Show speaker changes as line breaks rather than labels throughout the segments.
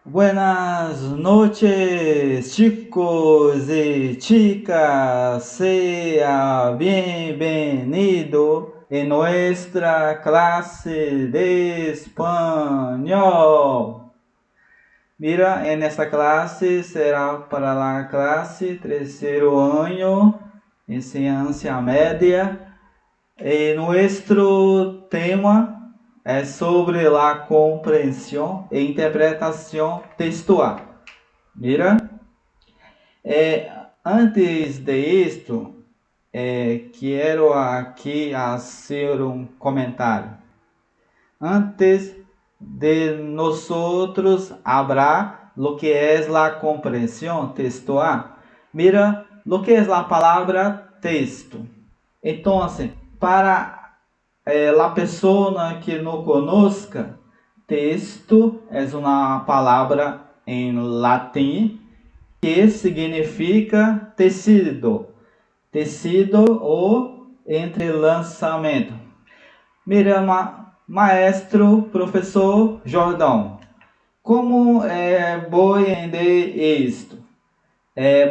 Buenas noches, chicos y chicas. Sea bienvenido en nuestra clase de español. Mira, en esta clase será para la clase tercero año, enseñanza media. Nuestro tema é sobre a compreensão e interpretação textual. Mira, antes de isto, quero aqui fazer um comentário. Antes de nosotros hablar lo que es la comprensión textual, mira lo que es la palabra texto. Entonces, para la persona que não conozca, texto é uma palavra em latim que significa tecido, tecido ou entrelaçamento. Mira, maestro, professor Jordão, como vou entender isto?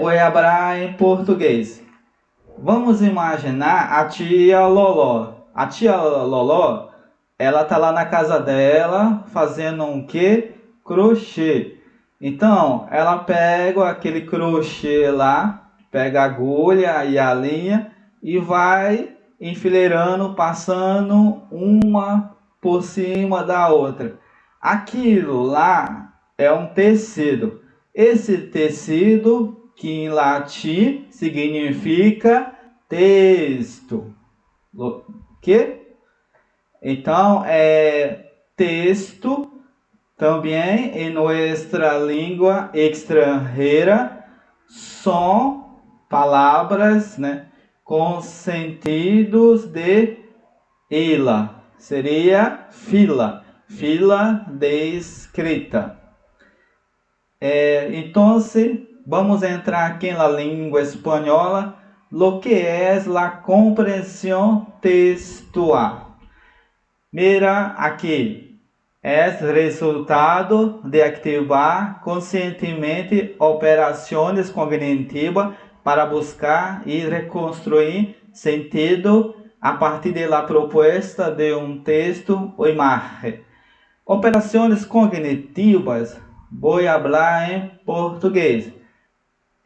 Vou falar em português. Vamos imaginar a tia Loló. A tia Loló, ela tá lá na casa dela fazendo um quê? Crochê. Então, ela pega aquele crochê lá, pega a agulha e a linha e vai enfileirando, passando uma por cima da outra. Aquilo lá é um tecido. Esse tecido, que em latim significa texto. Que? Então, texto também em nossa língua estrangeira são palavras, né, com sentidos de ela. Seria fila, fila de escrita. Então, vamos entrar aqui na língua espanhola. Lo que es la comprensión textual. Mira aqui, es resultado de activar conscientemente operações cognitivas para buscar e reconstruir sentido a partir de la propuesta de um texto ou imagem. Operações cognitivas, vou falar em português.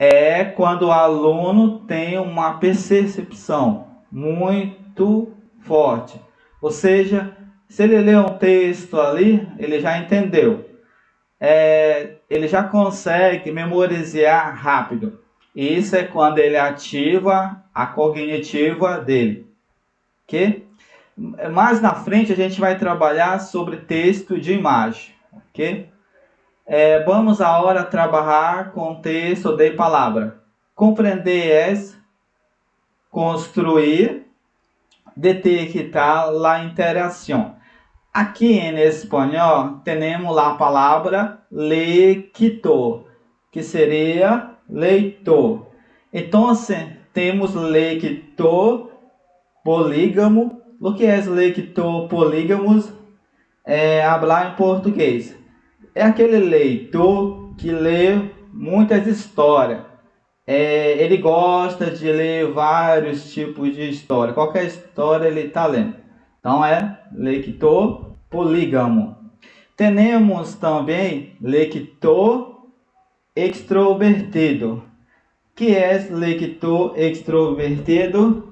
É quando o aluno tem uma percepção muito forte. Ou seja, se ele lê um texto ali, ele já entendeu. Ele já consegue memorizar rápido. E isso é quando ele ativa a cognitiva dele. Ok? Mais na frente a gente vai trabalhar sobre texto de imagem. Ok? Vamos agora trabalhar com texto de palavra. Compreender é construir, detectar a interação. Aqui em espanhol, temos a palavra lector, que seria leitor. Então, temos lector polígamo. O que é lector polígamo? Falar em português. É aquele leitor que lê muitas histórias. Ele gosta de ler vários tipos de história. Qualquer história ele está lendo. Então é leitor polígamo. Temos também leitor extrovertido. Que é leitor extrovertido?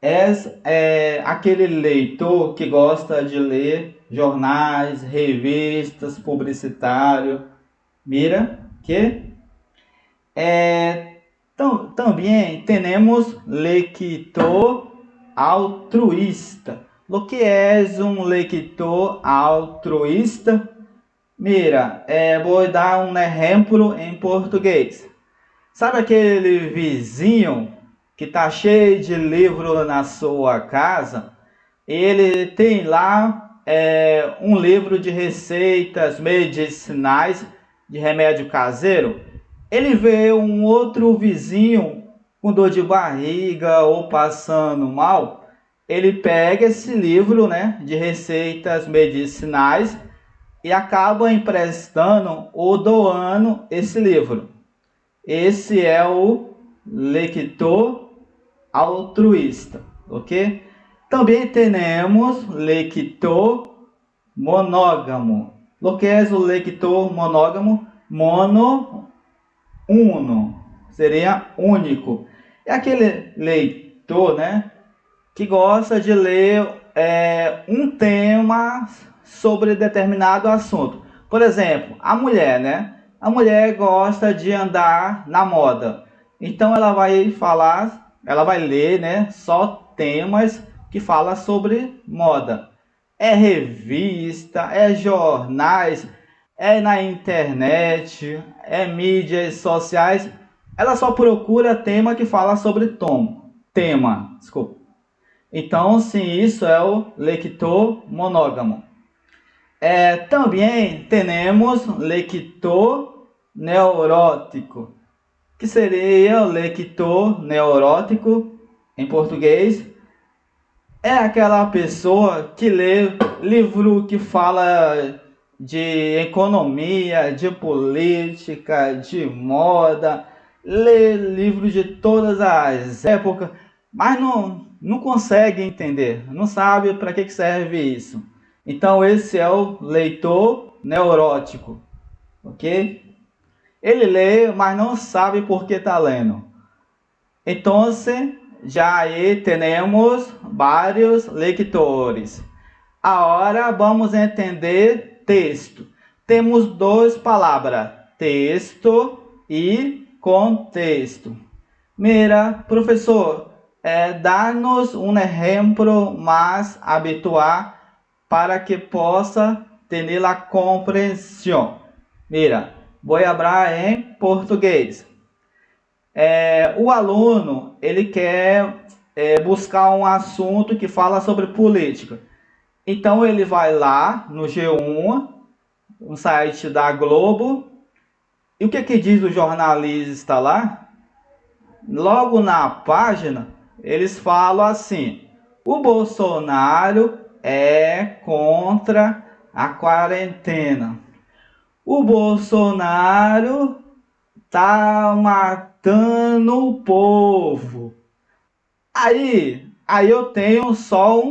É aquele leitor que gosta de ler jornais, revistas, publicitário. Mira que também temos leitor altruísta. O que é um leitor altruísta? Mira, vou dar um exemplo em português. Sabe aquele vizinho que está cheio de livro na sua casa? Ele tem lá um livro de receitas medicinais de remédio caseiro. Ele vê um outro vizinho com dor de barriga ou passando mal. Ele pega esse livro, né, de receitas medicinais e acaba emprestando ou doando esse livro. Esse é o leitor altruísta, ok? Também temos leitor monógamo. O que é o leitor monógamo? Mono, uno, seria único. É aquele leitor, né, que gosta de ler um tema sobre determinado assunto. Por exemplo, a mulher, né? A mulher gosta de andar na moda. Então ela vai ler, né, só temas que falam sobre moda. É revista, é jornais, é na internet, é mídias sociais. Ela só procura tema que fala sobre tema, desculpa. Então, sim, isso é o leitor monógamo. Também temos leitor neurótico, que seria o leitor neurótico em português. É aquela pessoa que lê livro que fala de economia, de política, de moda, lê livros de todas as épocas, mas não consegue entender, não sabe para que serve isso. Então esse é o leitor neurótico, ok? Ele lê, mas não sabe por que está lendo. Então, já aí temos vários leitores. Agora vamos entender texto. Temos duas palavras, texto e contexto. Mira, professor, dá-nos um exemplo mais habitual para que possa ter a compreensão. Mira, vou falar em português. O aluno ele quer buscar um assunto que fala sobre política. Então ele vai lá no G1, um site da Globo, e o que diz o jornalista lá? Logo na página, eles falam assim: o Bolsonaro é contra a quarentena. O Bolsonaro tá matando o povo. Aí eu tenho só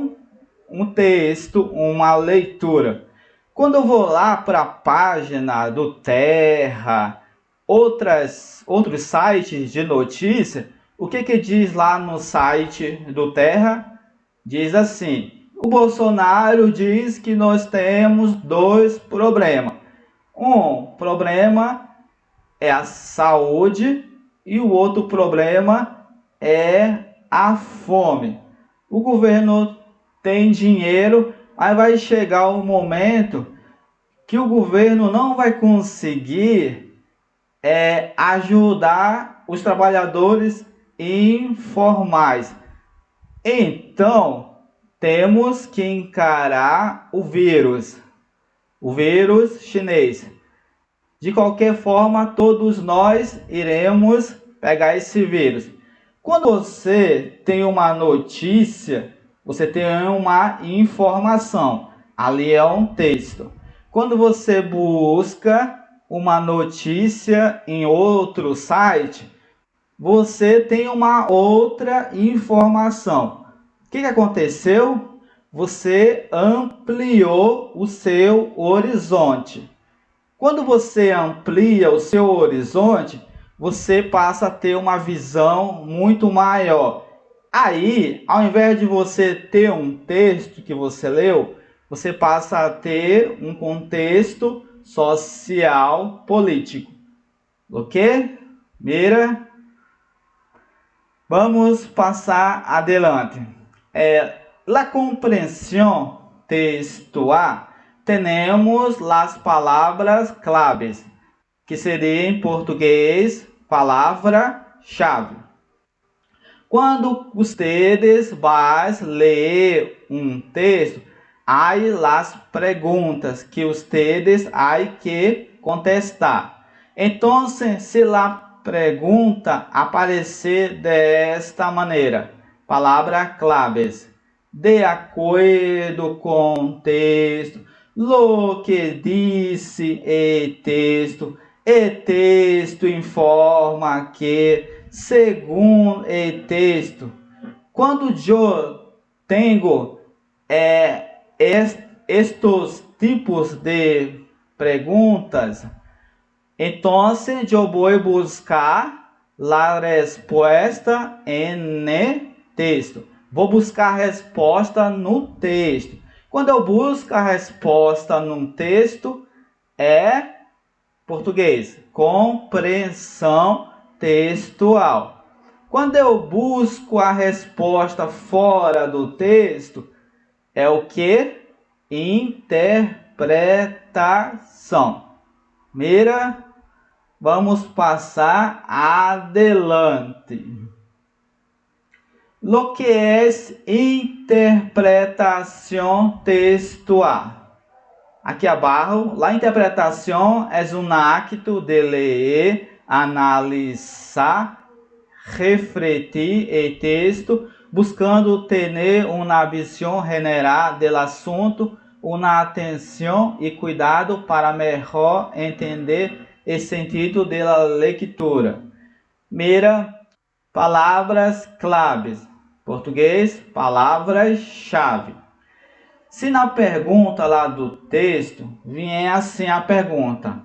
um texto, uma leitura. Quando eu vou lá para a página do Terra, outros sites de notícia, o que diz lá no site do Terra? Diz assim: o Bolsonaro diz que nós temos dois problemas. Um problema é a saúde e o outro problema é a fome. O governo tem dinheiro, mas vai chegar um momento que o governo não vai conseguir ajudar os trabalhadores informais. Então, temos que encarar o vírus chinês. De qualquer forma, todos nós iremos pegar esse vírus. Quando você tem uma notícia, você tem uma informação. Ali é um texto. Quando você busca uma notícia em outro site, você tem uma outra informação. O que aconteceu? Você ampliou o seu horizonte. Quando você amplia o seu horizonte, você passa a ter uma visão muito maior. Aí, ao invés de você ter um texto que você leu, você passa a ter um contexto social político. Ok? Mira? Vamos passar adiante. La compreensão textual, temos as palavras claves, que seria em português, palavra-chave. Quando vocês vão ler um texto, há as perguntas que vocês têm que contestar. Então, se a pergunta aparecer desta maneira, palavras claves, de acordo com o texto, Lo que disse e texto informa que, según e texto. Quando eu tenho estes tipos de perguntas, então eu vou buscar a resposta em texto. Vou buscar a resposta no texto. Quando eu busco a resposta no texto, é português, compreensão textual. Quando eu busco a resposta fora do texto, é o que? Interpretação. Mira, vamos passar adelante. Lo que es interpretação textual. Aqui abaixo, a interpretação é um acto de ler, analisar, refletir o texto, buscando ter uma visão general do assunto, uma atenção e cuidado para melhor entender o sentido da leitura. Mira, palavras claves. Português, palavras-chave. Se na pergunta lá do texto vier assim a pergunta: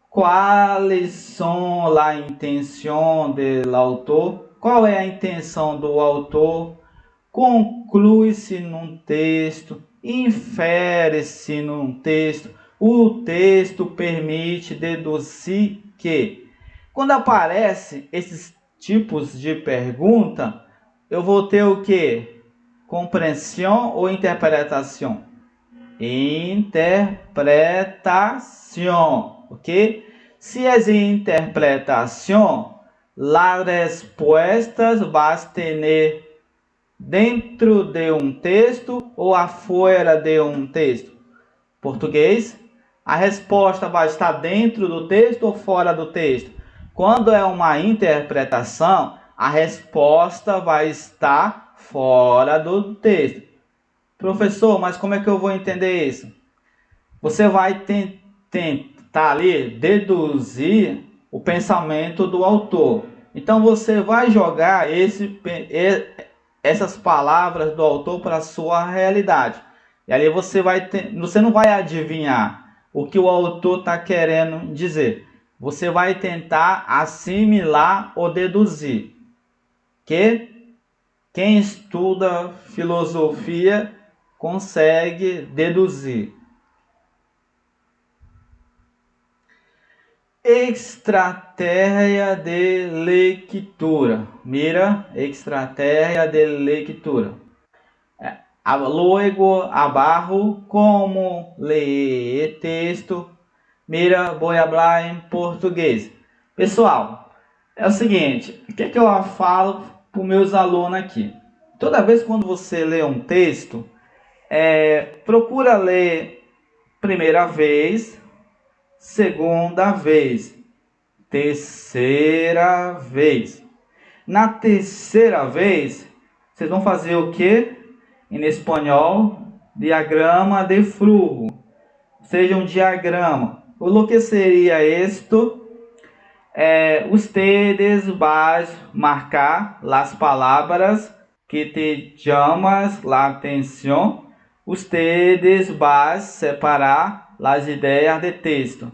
quais são a intenção do autor? Qual é a intenção do autor? Conclui-se num texto, infere-se num texto, o texto permite deduzir que. Quando aparecem esses tipos de pergunta, eu vou ter o que? Compreensão ou interpretação? Interpretação, ok? Se é interpretação, as respostas vai ter dentro de um texto ou afuera de um texto? Português, a resposta vai estar dentro do texto ou fora do texto? Quando é uma interpretação, a resposta vai estar fora do texto. Professor, mas como é que eu vou entender isso? Você vai tentar ali deduzir o pensamento do autor. Então você vai jogar essas palavras do autor para a sua realidade. E ali você não vai adivinhar o que o autor está querendo dizer. Você vai tentar assimilar ou deduzir. Que quem estuda filosofia consegue deduzir. Estratégia de leitura. Mira, estratégia de leitura. Luego, abaixo, como ler texto. Mira, vou falar em português. Pessoal, é o seguinte, o que é que eu falo para os meus alunos aqui? Toda vez quando você lê um texto, procura ler primeira vez, segunda vez, terceira vez. Na terceira vez, vocês vão fazer o que? Em espanhol, diagrama de fluxo. Seja um diagrama. O que seria isto? Ustedes van marcar as palavras que te chamas la atención. Ustedes van separar as ideias de texto.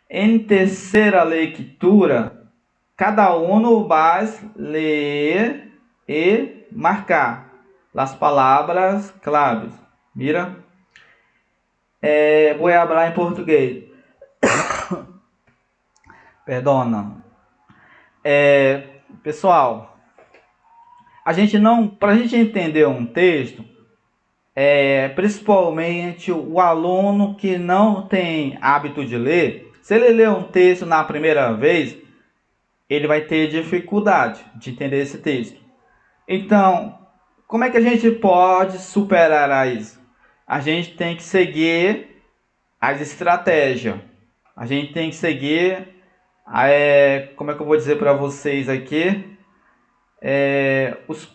Em terceira leitura, cada um vai ler e marcar as palavras claves. Mira? Vou falar em português. Perdona. Pessoal, para a gente entender um texto, principalmente o aluno que não tem hábito de ler, se ele ler um texto na primeira vez, ele vai ter dificuldade de entender esse texto. Então, como é que a gente pode superar isso? A gente tem que seguir as estratégias. A gente tem que seguir, como é que eu vou dizer para vocês aqui? Os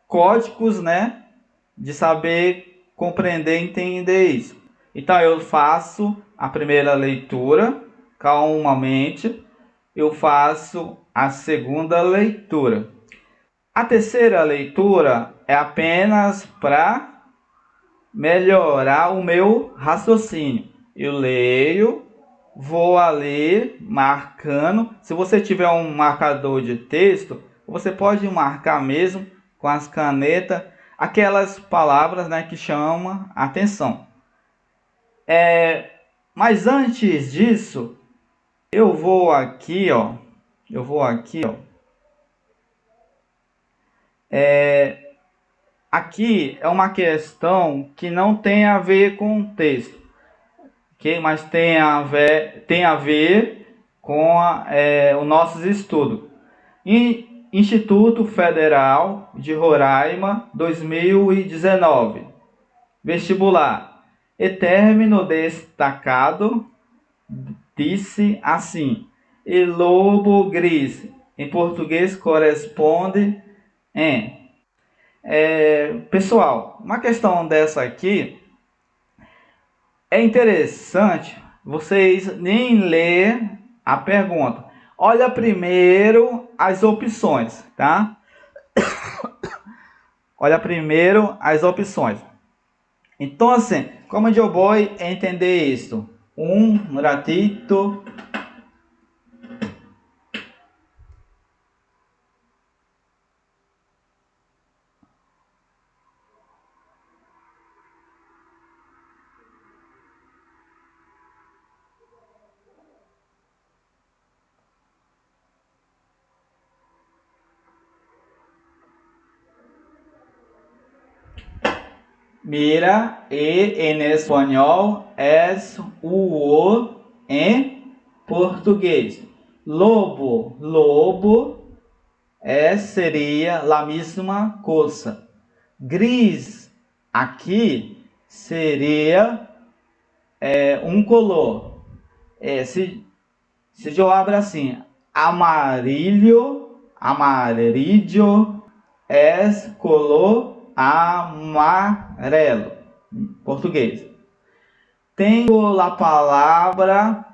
códigos, né? De saber compreender e entender isso. Então eu faço a primeira leitura calmamente, eu faço a segunda leitura. A terceira leitura é apenas para melhorar o meu raciocínio. Eu leio, vou ali marcando. Se você tiver um marcador de texto, você pode marcar mesmo com as canetas aquelas palavras, né, que chamam a atenção. Mas antes disso, eu vou aqui, ó. Aqui é uma questão que não tem a ver com o texto, ok? Mas tem a ver com o nosso estudo. Instituto Federal de Roraima 2019. Vestibular. E término destacado disse assim: e lobo gris, em português corresponde em. Pessoal, uma questão dessa aqui é interessante vocês nem ler a pergunta. Olha primeiro as opções, tá? Olha primeiro as opções. Então, assim, como eu vou entender isso? Um ratito. Mira, e en español es o em português. Lobo, lobo seria a mesma coisa. Gris aqui seria um color. Se eu abro assim, amarillo, amarillo é color amarelo. Português. Tenho a palavra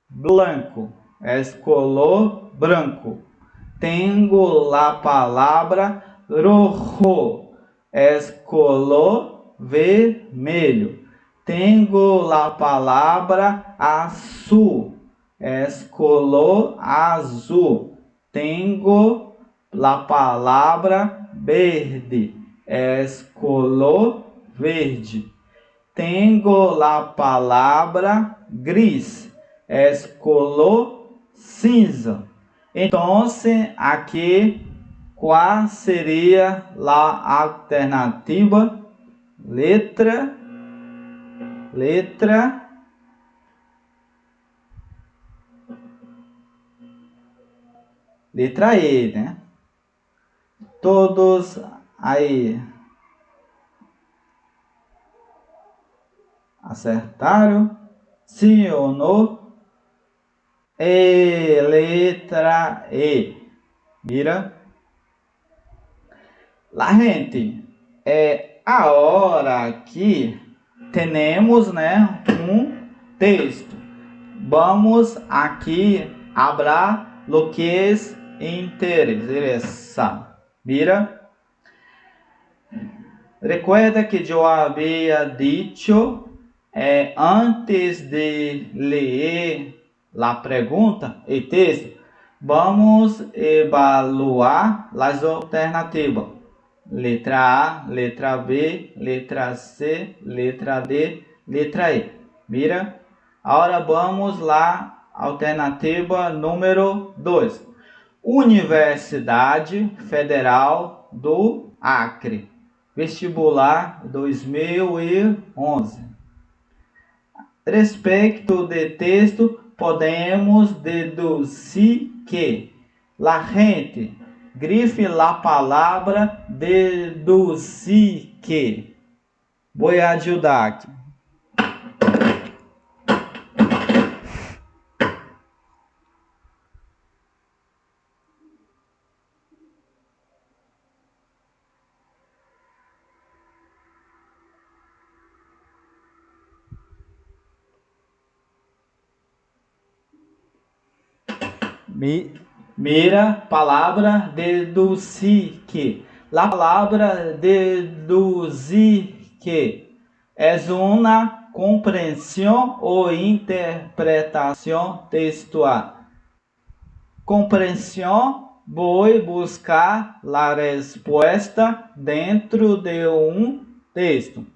blanco, é color branco. Tenho a palavra rojo, é color vermelho. Tenho a palavra azul, é color azul. Tenho a palavra verde, é color verde. Tenho a palavra gris, é color cinza. Então, aqui, qual seria a alternativa? Letra E, né? Todos aí acertaram? Sim ou não? Letra E. Mira. La gente, agora aqui temos, né, um texto. Vamos aqui abrir lo que interessa. Mira. Recuerda que eu havia dito antes de ler a pergunta e texto, vamos evaluar as alternativas. Letra A, letra B, letra C, letra D, letra E. Mira. Agora vamos lá, alternativa número 2. Universidade Federal do Acre. Vestibular 2011. Respeito de texto, podemos deduzir que la gente grife la palavra deduzir que. Vou ajudar aqui. Mira palavra deduzir que. La palavra deduzir que é uma compreensão ou interpretação textual. Compreensão, vou buscar a resposta dentro de um texto.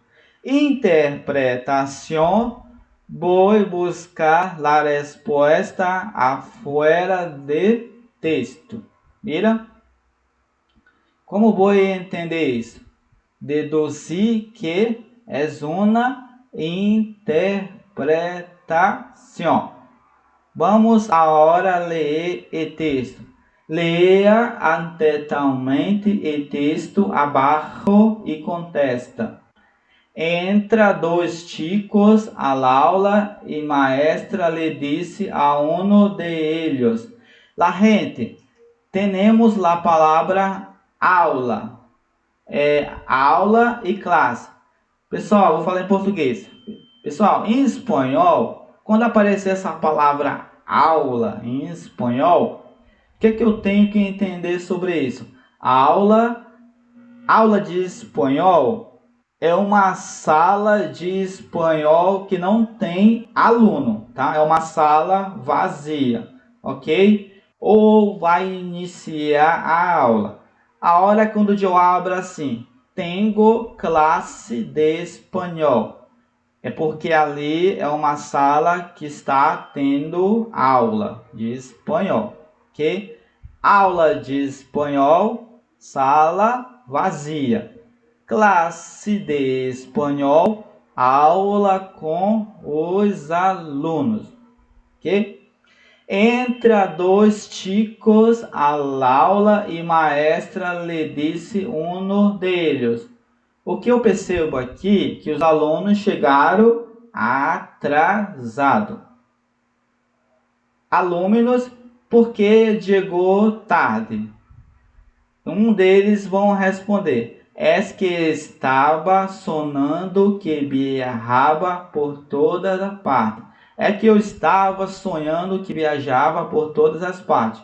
Interpretação, vou buscar a resposta afuera de texto. Mira? Como vou entender isso? Deduzir que é uma interpretação. Vamos agora ler o texto. Leia atentamente o texto abaixo e contesta. Entra dois chicos à aula e maestra lhe disse a um de eles: La gente, temos a palavra aula. Aula e classe. Pessoal, vou falar em português. Pessoal, em espanhol, quando aparecer essa palavra aula em espanhol, o que eu tenho que entender sobre isso? Aula de espanhol é uma sala de espanhol que não tem aluno, tá? É uma sala vazia, ok? Ou vai iniciar a aula. A hora quando eu abro assim, tenho classe de espanhol. É porque ali é uma sala que está tendo aula de espanhol, ok? Aula de espanhol, sala vazia. Classe de espanhol, aula com os alunos, ok? Entra dois chicos à aula e maestra lhe disse um deles. O que eu percebo aqui que os alunos chegaram atrasados. Alunos, porque chegou tarde. Um deles vão responder: es que estava sonhando que viajava por todas as partes. É que eu estava sonhando que viajava por todas as partes.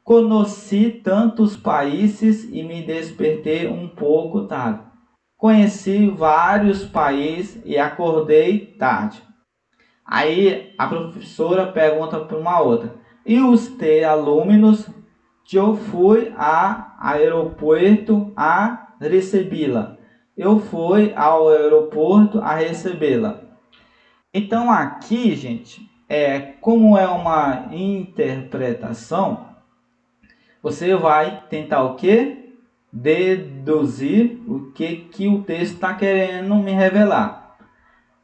Conheci tantos países e me despertei um pouco tarde. Conheci vários países e acordei tarde. Aí a professora pergunta para uma outra: e os alunos? Eu fui ao aeroporto a recebê-la. Eu fui ao aeroporto a recebê-la. Então aqui, gente, como é uma interpretação, você vai tentar o quê? Deduzir o que o texto está querendo me revelar.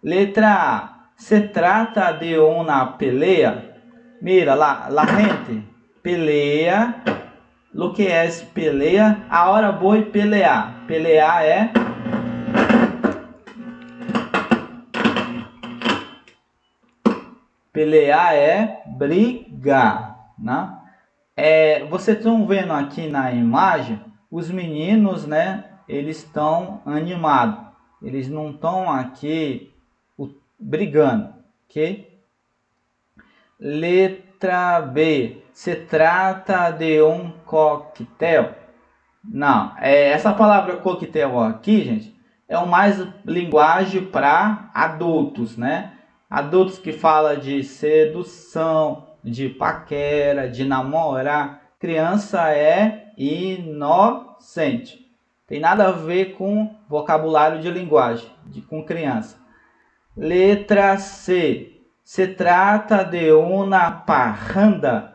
Letra A. Se trata de uma pelea. Mira, la gente pelea. Lo que é pelea? Agora vou pelear. Pelear é brigar, né? Vocês estão vendo aqui na imagem, os meninos, né? Eles estão animados. Eles não estão aqui brigando, ok? Letra B. Se trata de um coquetel. Não, essa palavra coquetel aqui, gente, é mais linguagem para adultos, né? Adultos que falam de sedução, de paquera, de namorar. Criança é inocente. Tem nada a ver com vocabulário de linguagem, com criança. Letra C. Se trata de uma parranda.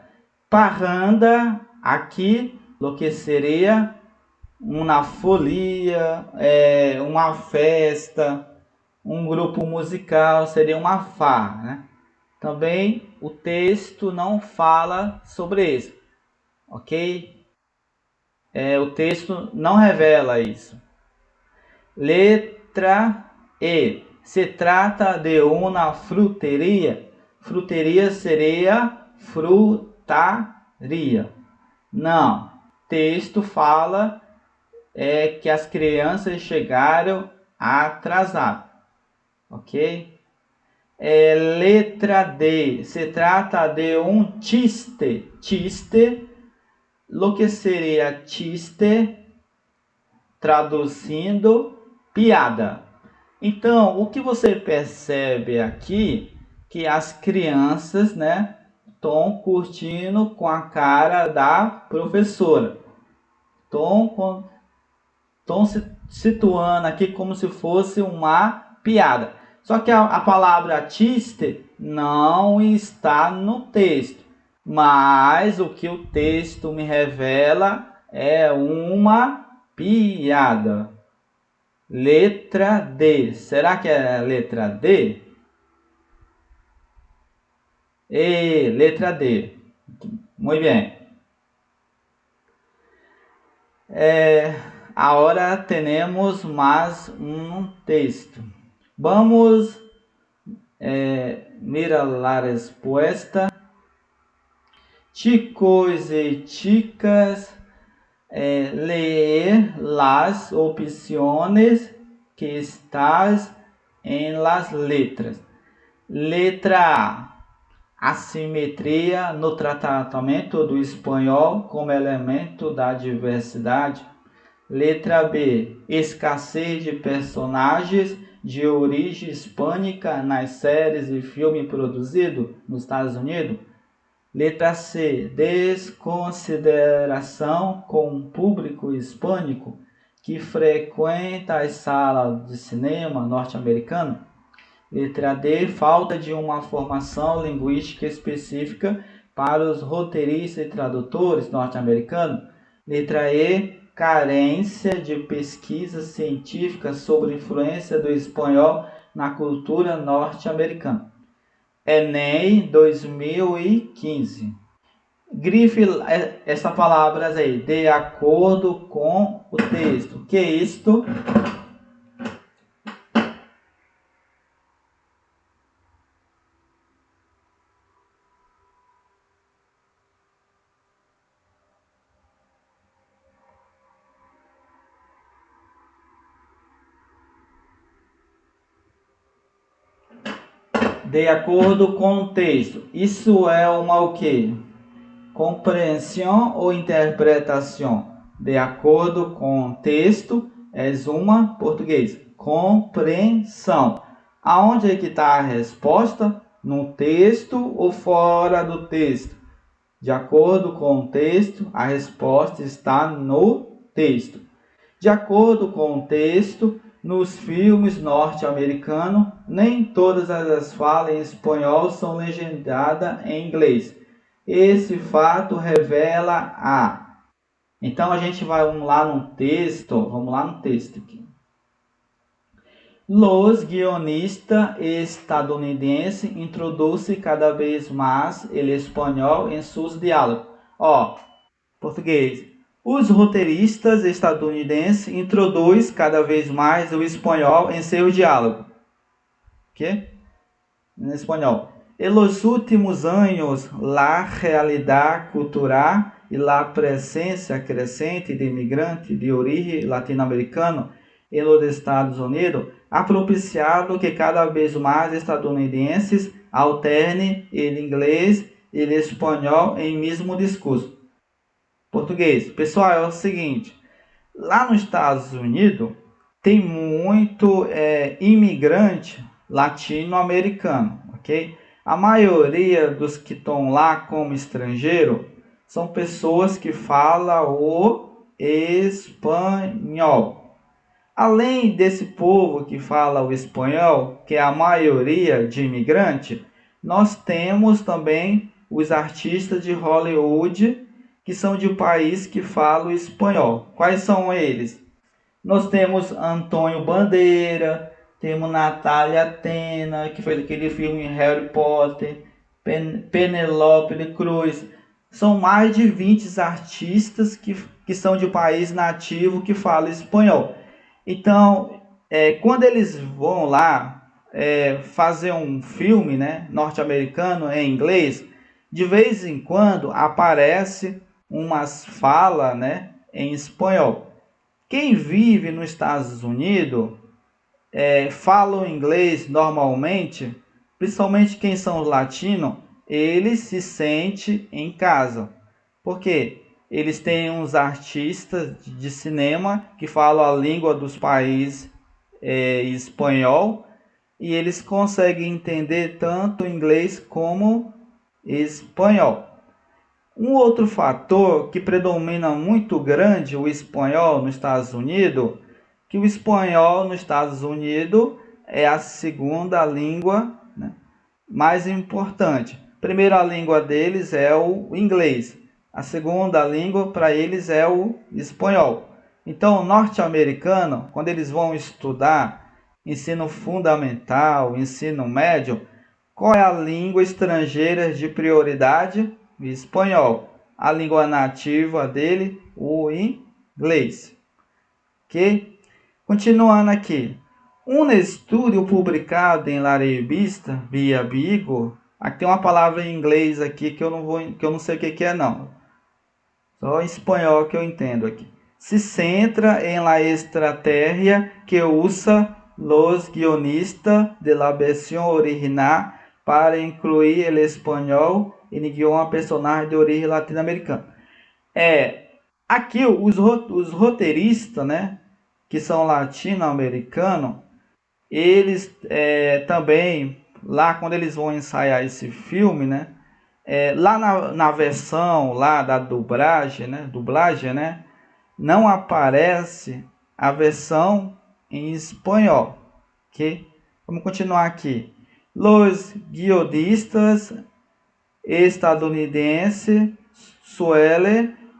Parranda, aqui, o que seria uma folia, uma festa, um grupo musical, seria uma farra, né? Também o texto não fala sobre isso, ok? O texto não revela isso. Letra E. Se trata de uma fruteria. Fruteria seria frutaria. Não. Texto fala que as crianças chegaram atrasadas. Ok? Letra D. Se trata de um chiste. Chiste. Lo que seria chiste? Traduzindo, piada. Então, o que você percebe aqui que as crianças, né, estão curtindo com a cara da professora. Estão se situando aqui como se fosse uma piada. Só que a palavra chiste não está no texto. Mas o que o texto me revela é uma piada. Letra D. Será que é a letra D? Letra D. Muito bem. Agora temos mais um texto. Vamos mirar a resposta. Chicos e chicas, leer las opciones que estás en las letras. Letra A. Assimetria no tratamento do espanhol como elemento da diversidade. Letra B. Escassez de personagens de origem hispânica nas séries e filmes produzidos nos Estados Unidos. Letra C. Desconsideração com o público hispânico que frequenta as salas de cinema norte-americano. Letra D. Falta de uma formação linguística específica para os roteiristas e tradutores norte-americanos. Letra E. Carência de pesquisa científica sobre a influência do espanhol na cultura norte-americana. Enem 2015. Grife essa palavra aí, de acordo com o texto. Que é isto? De acordo com o texto. Isso é uma o quê? Compreensão ou interpretação? De acordo com o texto, é uma português. Compreensão. Aonde é que está a resposta? No texto ou fora do texto? De acordo com o texto, a resposta está no texto. De acordo com o texto, nos filmes norte-americanos, nem todas as falas em espanhol são legendadas em inglês. Esse fato revela a... Então a gente vai lá no texto, vamos lá no texto aqui. Los guionistas estadunidenses introduzem cada vez mais o espanhol em seus diálogos. Português. Os roteiristas estadunidenses introduzem cada vez mais o espanhol em seu diálogo. ¿Quê? Em espanhol. En los últimos años, la realidad cultural y la presencia creciente de inmigrantes de origen latinoamericano en los Estados Unidos ha propiciado que cada vez más estadunidenses alternem el inglês e o espanhol em mesmo discurso. Português. Pessoal, é o seguinte, lá nos Estados Unidos tem muito imigrante latino-americano, ok? A maioria dos que estão lá como estrangeiro são pessoas que falam o espanhol. Além desse povo que fala o espanhol, que é a maioria de imigrante, nós temos também os artistas de Hollywood que são de um país que fala o espanhol. Quais são eles? Nós temos Antônio Bandeira, temos Natália Atena, que fez aquele filme Harry Potter, Penélope Cruz. São mais de 20 artistas que são de país nativo que fala espanhol. Então, quando eles vão lá fazer um filme, né, norte-americano em inglês, de vez em quando aparece umas falas, né, em espanhol. Quem vive nos Estados Unidos fala o inglês normalmente, principalmente quem são os latinos, eles se sentem em casa. Por quê? Eles têm uns artistas de cinema que falam a língua dos países espanhol, e eles conseguem entender tanto inglês como espanhol. Um outro fator que predomina muito grande o espanhol nos Estados Unidos, que o espanhol nos Estados Unidos é a segunda língua, né, mais importante. Primeira língua deles é o inglês. A segunda língua para eles é o espanhol. Então, o norte-americano, quando eles vão estudar ensino fundamental, ensino médio, qual é a língua estrangeira de prioridade? O espanhol. A língua nativa dele, o inglês. Ok? Continuando aqui. Um estudo publicado em la revista Via Vigo, aqui tem uma palavra em inglês aqui que eu não sei o que é não. Só em espanhol que eu entendo aqui. Se centra en la estrategia que usa los guionistas de la versión original para incluir el espanhol em idioma personagem de origem latino-americana. Aqui os roteiristas, né, que são latino-americanos, eles também, lá quando eles vão ensaiar esse filme, né, lá na versão lá da dublagem, né, não aparece a versão em espanhol, ok? Vamos continuar aqui. Los guionistas estadunidenses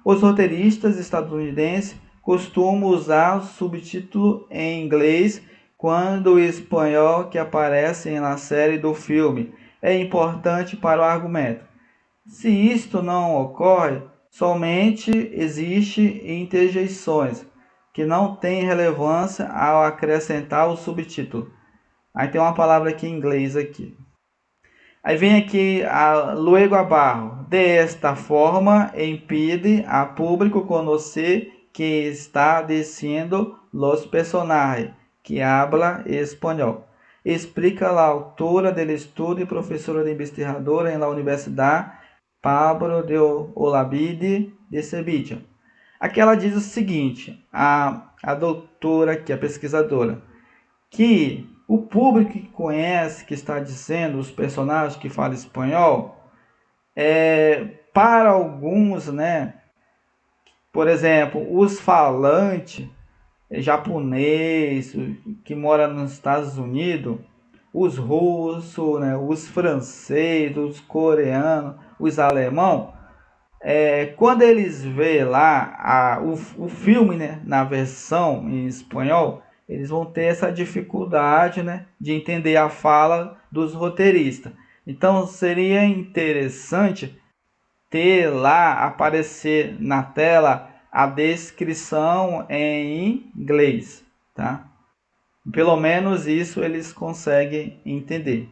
os roteiristas estadunidenses costumam usar o subtítulo em inglês quando o espanhol que aparece na série do filme é importante para o argumento. Se isto não ocorre, somente existe interjeições que não têm relevância ao acrescentar o subtítulo. Aí tem uma palavra aqui em inglês aqui. Aí vem aqui luego abaixo. De esta forma, impide a público conhecer que está diciendo los personajes que habla espanhol. Explica a autora do estudo e professora de investigadora em la Universidade Pablo de Olavide de Sevilla. Aqui ela diz o seguinte, a doutora aqui, a pesquisadora, que o público que conhece, que está dizendo, os personagens que falam espanhol, para alguns, né, por exemplo, os falantes japonês que mora nos Estados Unidos, os russos, né, os franceses, os coreanos, os alemão, quando eles vê lá o filme, né, na versão em espanhol, eles vão ter essa dificuldade, né, de entender a fala dos roteiristas. Então seria interessante ter lá, aparecer na tela a descrição em inglês, tá? Pelo menos isso eles conseguem entender.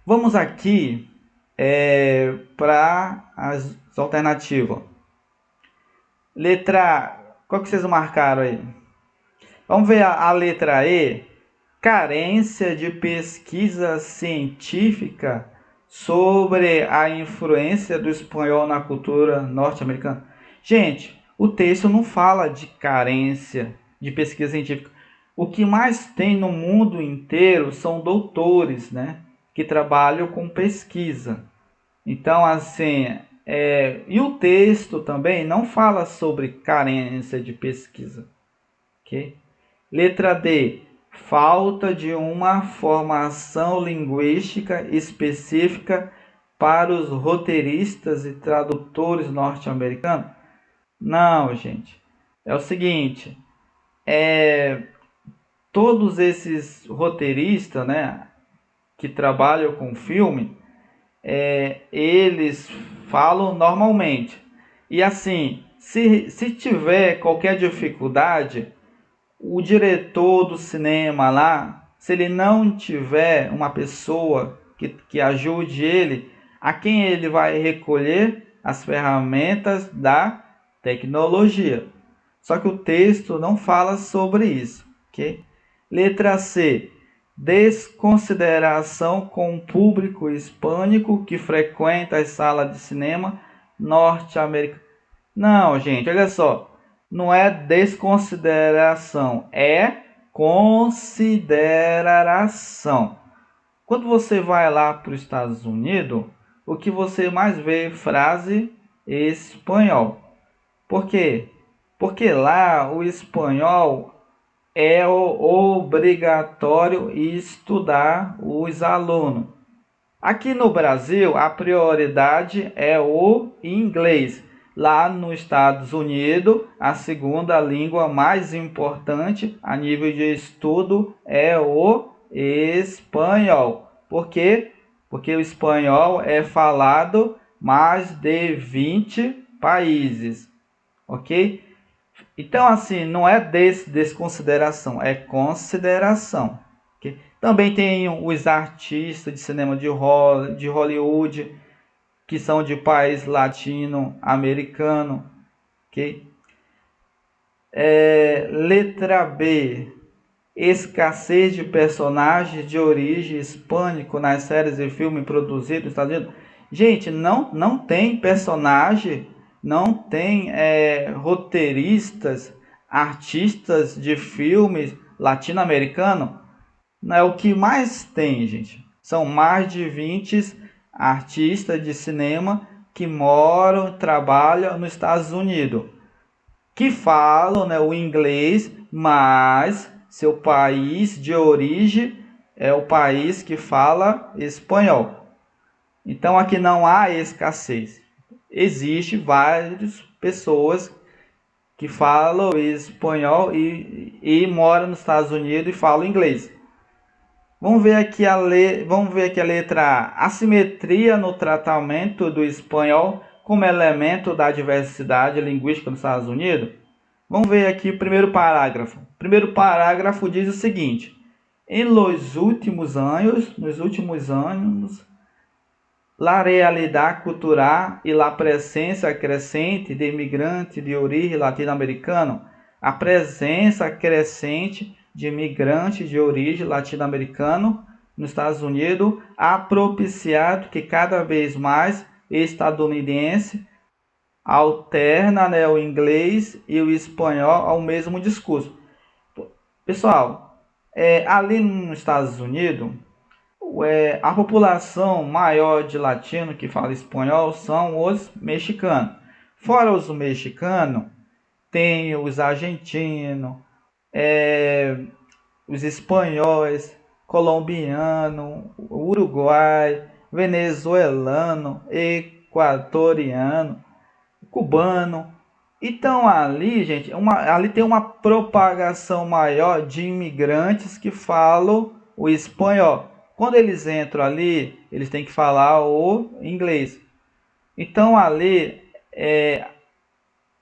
Vamos aqui para as alternativas. Letra A, qual que vocês marcaram aí? Vamos ver a letra E. Carência de pesquisa científica sobre a influência do espanhol na cultura norte-americana. Gente, o texto não fala de carência de pesquisa científica. O que mais tem no mundo inteiro são doutores, né, que trabalham com pesquisa. Então, assim, e o texto também não fala sobre carência de pesquisa. Okay? Letra D. Falta de uma formação linguística específica para os roteiristas e tradutores norte-americanos? Não, gente. É o seguinte, todos esses roteiristas, né, que trabalham com filme, eles falam normalmente. E assim, se tiver qualquer dificuldade, o diretor do cinema lá, se ele não tiver uma pessoa que ajude ele, a quem ele vai recolher as ferramentas da tecnologia. Só que o texto não fala sobre isso, ok? Letra C. desconsideração com o público hispânico que frequenta as salas de cinema norte-americanas. Não, gente, olha só. Não é desconsideração, é consideração. Quando você vai lá para os Estados Unidos, o que você mais vê é frase espanhol. Por quê? Porque lá o espanhol é obrigatório estudar os alunos. Aqui no Brasil, a prioridade é o inglês. Lá nos Estados Unidos, a segunda língua mais importante a nível de estudo é o espanhol. Por quê? Porque o espanhol é falado mais de 20 países, ok? Então, assim, não é desconsideração, é consideração. Okay? Também tem os artistas de cinema de Hollywood, que são de país latino-americano. Okay? Letra B. Escassez de personagens de origem hispânico nas séries e filmes produzidos nos Estados Unidos. Gente, não tem personagem, não tem roteiristas, artistas de filmes latino-americano. Não é o que mais tem, gente. São mais de 20 artistas de cinema que moram, trabalham nos Estados Unidos, que falam, né, o inglês, mas seu país de origem é o país que fala espanhol. Então aqui não há escassez. Existem várias pessoas que falam espanhol e moram nos Estados Unidos e falam inglês. Vamos ver aqui a letra A. Assimetria no tratamento do espanhol como elemento da diversidade linguística nos Estados Unidos. Vamos ver aqui o primeiro parágrafo. O primeiro parágrafo diz o seguinte: nos últimos anos, a realidade cultural e a presença crescente de imigrantes de origem latino-americana, a presença crescente de imigrantes de origem latino-americana nos Estados Unidos ha propiciado que cada vez mais estadunidense alterna, né, o inglês e o espanhol ao mesmo discurso. Pessoal, ali nos Estados Unidos, a população maior de latino que fala espanhol são os mexicanos. Fora os mexicanos, tem os argentinos, os espanhóis, colombiano, uruguai, venezuelano, equatoriano, cubano. Então ali, gente, ali tem uma propagação maior de imigrantes que falam o espanhol. Quando eles entram ali, eles têm que falar o inglês. Então ali,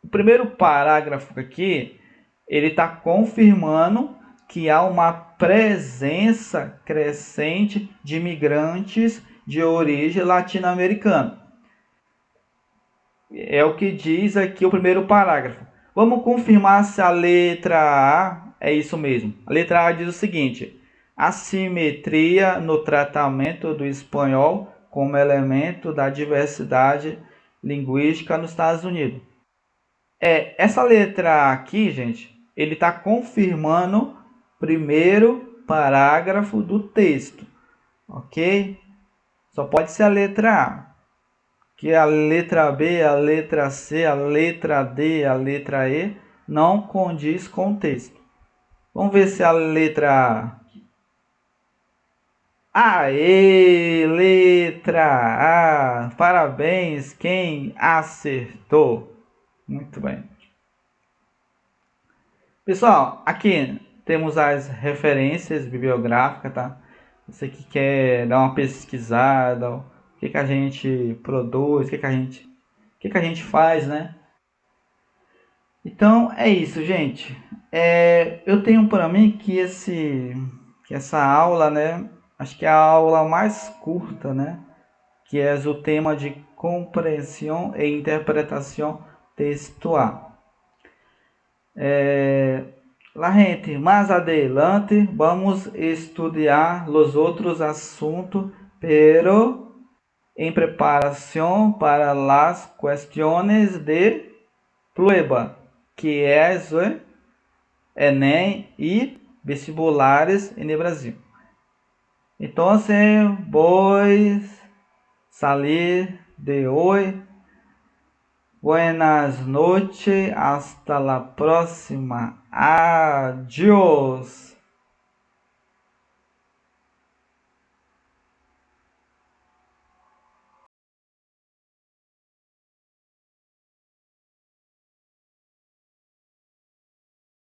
o primeiro parágrafo aqui, ele está confirmando que há uma presença crescente de imigrantes de origem latino-americana. É o que diz aqui o primeiro parágrafo. Vamos confirmar se a letra A é isso mesmo. A letra A diz o seguinte: assimetria no tratamento do espanhol como elemento da diversidade linguística nos Estados Unidos. Essa letra A aqui, gente, ele está confirmando o primeiro parágrafo do texto, ok? Só pode ser a letra A. Que a letra B, a letra C, a letra D, a letra E não condiz com o texto. Vamos ver se a letra A. Aê, letra A! Parabéns, quem acertou. Muito bem. Pessoal, aqui temos as referências bibliográficas, tá? Você que quer dar uma pesquisada, o que a gente produz, o que a gente faz, né? Então é isso, gente. Eu tenho para mim que essa aula, né? Acho que é a aula mais curta, né? Que é o tema de compreensão e interpretação textual. La gente, más adelante vamos estudiar los otros asuntos, pero en preparación para las cuestiones de prueba, que es o Enem e vestibulares no Brasil. Então, vou salir de hoje. Buenas noches, hasta la próxima. Adiós.